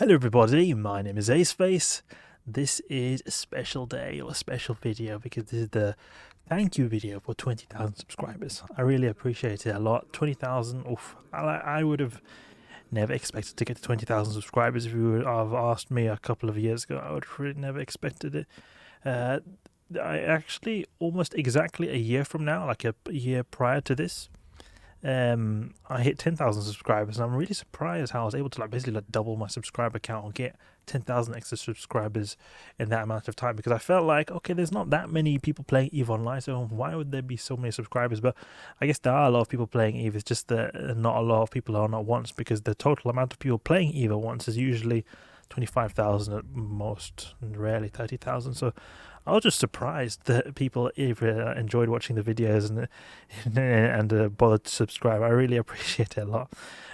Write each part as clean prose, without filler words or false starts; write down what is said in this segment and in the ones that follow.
Hello everybody, my name is Aceface. This is a special day or a special video because this is the thank you video for 20,000 subscribers. I really appreciate it a lot. 20,000, oof, I would have never expected to get to 20,000 subscribers. If you would have asked me a couple of years ago, I would have really never expected it. I actually, almost exactly a year from now, like a year prior to this, I hit 10,000 subscribers, and I'm really surprised how I was able to basically double my subscriber count or get 10,000 extra subscribers in that amount of time, because I felt like, okay, there's not that many people playing EVE Online, so why would there be so many subscribers? But I guess there are a lot of people playing EVE. It's just that not a lot of people are on once, because the total amount of people playing EVE at once is usually 25,000 at most, and rarely 30,000. So I was just surprised that people enjoyed watching the videos and bothered to subscribe. I really appreciate it a lot.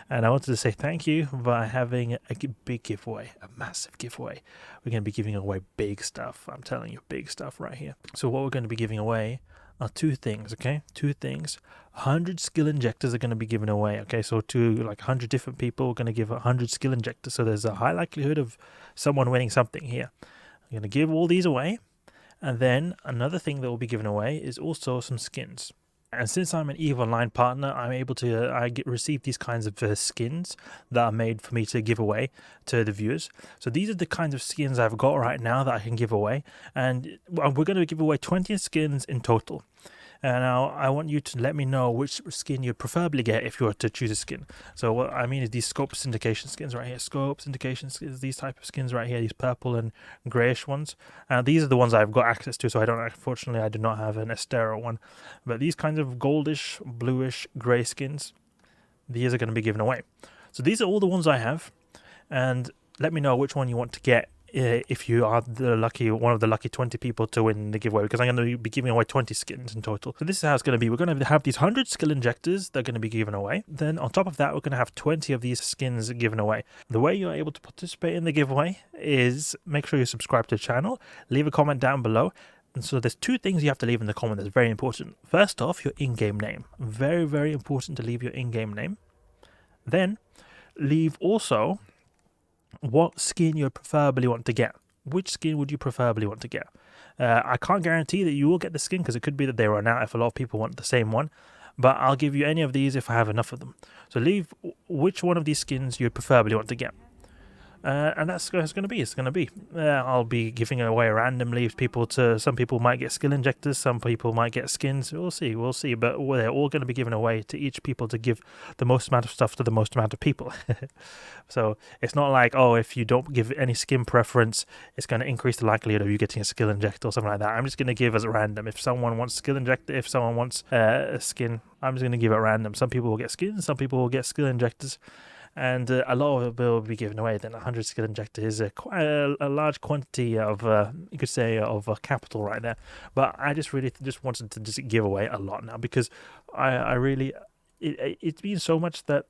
And I wanted to say thank you by having a big giveaway, a massive giveaway. We're going to be giving away big stuff. I'm telling you, big stuff right here. So what we're going to be giving away are two things, okay? Two things. 100 skill injectors are going to be given away, okay? So to 100 different people, we're going to give 100 skill injectors. So there's a high likelihood of someone winning something here. I'm going to give all these away. And then another thing that will be given away is also some skins. And since I'm an EVE Online partner, I'm able to receive these kinds of skins that are made for me to give away to the viewers. So these are the kinds of skins I've got right now that I can give away. And we're going to give away 20 skins in total. And now I want you to let me know which skin you'd preferably get if you were to choose a skin. So what I mean is these scope syndication skins right here. Scope syndication skins, these type of skins right here, these purple and greyish ones. These are the ones I've got access to, so unfortunately I do not have an Astera one. But these kinds of goldish, bluish, grey skins, these are going to be given away. So these are all the ones I have. And let me know which one you want to get if you are one of the lucky 20 people to win the giveaway, because I'm going to be giving away 20 skins in total. So this is how it's going to be. We're going to have these 100 skill injectors that are going to be given away. Then on top of that, we're going to have 20 of these skins given away. The way you're able to participate in the giveaway is make sure you subscribe to the channel, leave a comment down below. And so there's two things you have to leave in the comment that's very important. First off, your in-game name. Very, very important to leave your in-game name. Then leave also what skin you preferably want to get. Which skin would you preferably want to get? I can't guarantee that you will get the skin, because it could be that they run out if a lot of people want the same one, but I'll give you any of these if I have enough of them. So leave which one of these skins you preferably want to get. And that's going to be. It's going to be. I'll be giving away randomly. Some people might get skill injectors. Some people might get skins. We'll see. But they're all going to be given away to each people to give the most amount of stuff to the most amount of people. So it's not like, oh, if you don't give any skin preference, it's going to increase the likelihood of you getting a skill injector or something like that. I'm just going to give as random. If someone wants skill injector, if someone wants a skin, I'm just going to give it random. Some people will get skins. Some people will get skill injectors. And a lot of it will be given away. Then 100 skill injector is quite a large quantity of, you could say, of capital right there. But I just really wanted to just give away a lot now, because I really, it's been so much that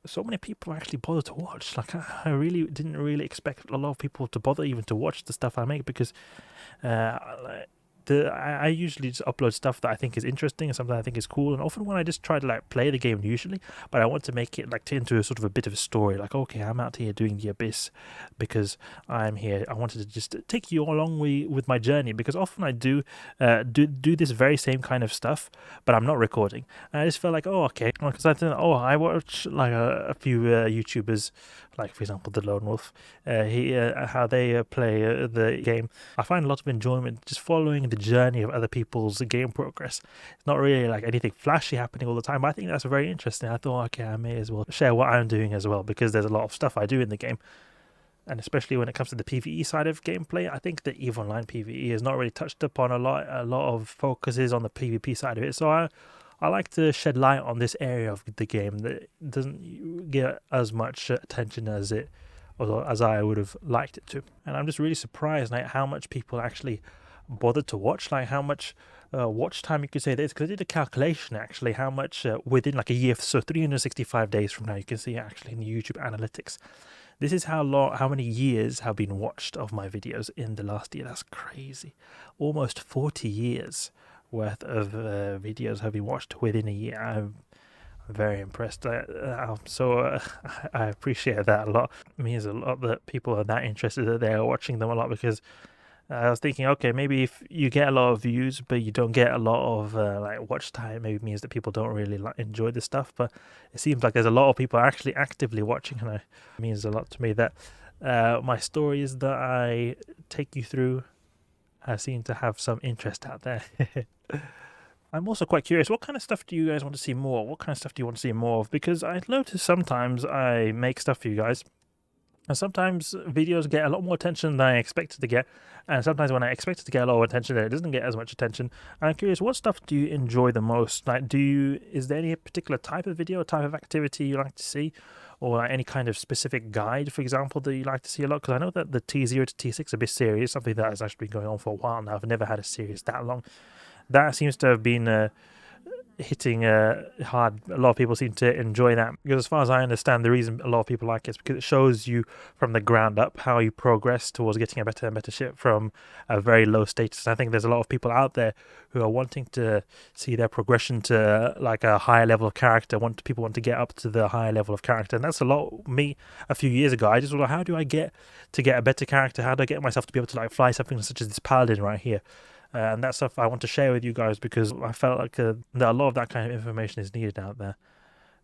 so many people actually bother to watch. I really didn't really expect a lot of people to bother even to watch the stuff I make, because I usually just upload stuff that I think is interesting and something I think is cool, and often when I just try to play the game usually, but I want to make it into a sort of a bit of a story, okay, I'm out here doing the Abyss because I'm here. I wanted to just take you along with my journey, because often I do this very same kind of stuff, but I'm not recording. And I just felt like, oh, okay, because I watch a few YouTubers, like for example the Lone Wolf, how they play the game. I find a lot of enjoyment just following the journey of other people's game progress. It's not really anything flashy happening all the time, but I think that's very interesting. I thought, okay, I may as well share what I'm doing as well, because there's a lot of stuff I do in the game. And especially when it comes to the PvE side of gameplay, I think the EVE Online PvE is not really touched upon a lot. A lot of focus is on the PvP side of it. So I like to shed light on this area of the game that doesn't get as much attention as I would have liked it to. And I'm just really surprised how much people actually bothered to watch, how much watch time you could say this, because I did a calculation actually how much within a year, so 365 days from now, you can see actually in the YouTube analytics. This is how many years have been watched of my videos in the last year. That's crazy. Almost 40 years worth of videos have been watched within a year. very impressed. I appreciate that a lot. It means a lot that people are that interested that they're watching them a lot, because I was thinking, okay, maybe if you get a lot of views but you don't get a lot of like watch time, maybe it means that people don't really enjoy the stuff. But it seems like there's a lot of people actually actively watching, and it means a lot to me that my stories that I take you through seem to have some interest out there. I'm also quite curious, what kind of stuff do you guys want to see more? What kind of stuff do you want to see more of? Because I notice sometimes I make stuff for you guys, and sometimes videos get a lot more attention than I expected to get, and sometimes when I expected to get a lot of attention, it doesn't get as much attention. And I'm curious, what stuff do you enjoy the most? Like, is there any particular type of video, type of activity you like to see, or like any kind of specific guide, for example, that you like to see a lot? Because I know that the T0 to T6 Abyss series is something that has actually been going on for a while now. I've never had a series that long. That seems to have been hitting hard. A lot of people seem to enjoy that, because as far as I understand, the reason a lot of people like it is because it shows you from the ground up how you progress towards getting a better and better ship from a very low status. I think there's a lot of people out there who are wanting to see their progression to like a higher level of character. People want to get up to the higher level of character, and that's a lot me a few years ago. I just was like, how do I get a better character? How do I get myself to be able to like fly something such as this Paladin right here? And that stuff I want to share with you guys, because I felt like that a lot of that kind of information is needed out there.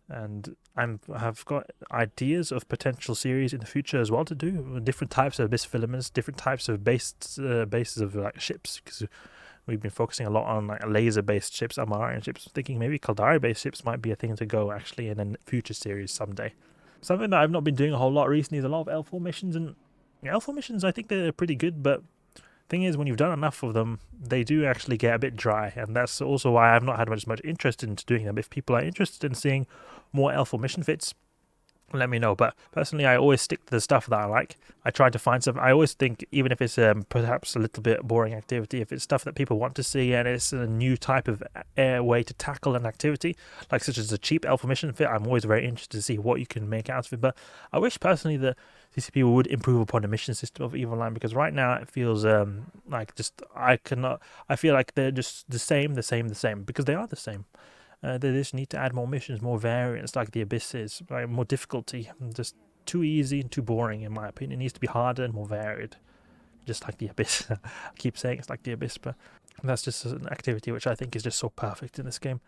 And I've got ideas of potential series in the future as well to do different types of abyss filaments, different types of bases of like ships, because we've been focusing a lot on like laser-based ships, Amarian ships. Thinking maybe Caldari-based ships might be a thing to go actually in a future series someday. Something that I've not been doing a whole lot recently is a lot of L formations, and L formations I think they're pretty good, but thing is, when you've done enough of them, they do actually get a bit dry, and that's also why I've not had much interest into doing them. If people are interested in seeing more L formation fits, let me know. But personally, I always stick to the stuff that I like. I try to find something. I always think, even if it's perhaps a little bit boring activity, if it's stuff that people want to see and it's a new type of way to tackle an activity, like such as a cheap L formation fit, I'm always very interested to see what you can make out of it. But I wish personally that CCP would improve upon the mission system of eveonline, because right now it feels like I feel like they're just the same, because they are the same. They just need to add more missions, more variants, like the Abyss is, like more difficulty. Just too easy and too boring, in my opinion. It needs to be harder and more varied, just like the Abyss. I keep saying it's like the Abyss, but that's just an activity which I think is just so perfect in this game,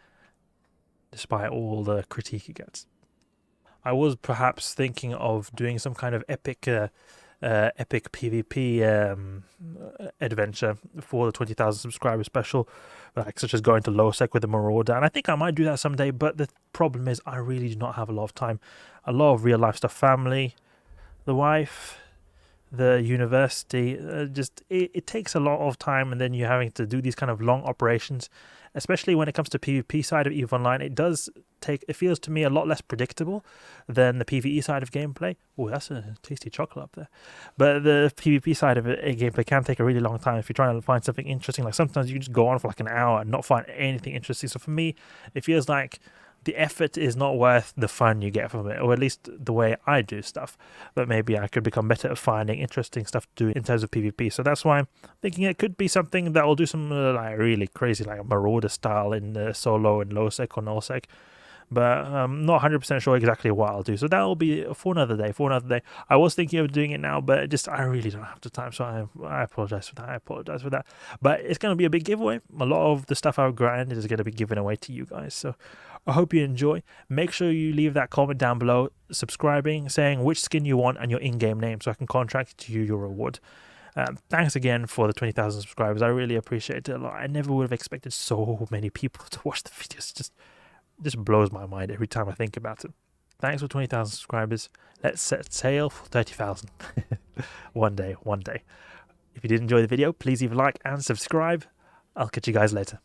despite all the critique it gets. I was perhaps thinking of doing some kind of epic PvP adventure for the 20,000 subscriber special, like such as going to low sec with the Marauder, and I think I might do that someday. But the problem is I really do not have a lot of time. A lot of real life stuff, family, the wife, the university, it takes a lot of time, and then you're having to do these kind of long operations, especially when it comes to PvP side of eveonline. It feels to me a lot less predictable than the PvE side of gameplay. Oh, that's a tasty chocolate up there. But the PvP side of gameplay can take a really long time if you're trying to find something interesting. Like sometimes you can just go on for like an hour and not find anything interesting. So for me, it feels like the effort is not worth the fun you get from it, or at least the way I do stuff. But maybe I could become better at finding interesting stuff to do in terms of PvP. So that's why I'm thinking it could be something that will do some like really crazy, like a Marauder style in solo and low sec or null sec. But I'm not 100% sure exactly what I'll do. So that will be for another day. I was thinking of doing it now, but I really don't have the time. So I apologize for that. But it's going to be a big giveaway. A lot of the stuff I've grinded is going to be given away to you guys. So I hope you enjoy. Make sure you leave that comment down below, subscribing, saying which skin you want and your in-game name, so I can contract you your reward. Thanks again for the 20,000 subscribers. I really appreciate it a lot. I never would have expected so many people to watch the videos. Just blows my mind every time I think about it. Thanks for 20,000 subscribers. Let's set sail for 30,000. One day. If you did enjoy the video, please leave a like and subscribe. I'll catch you guys later.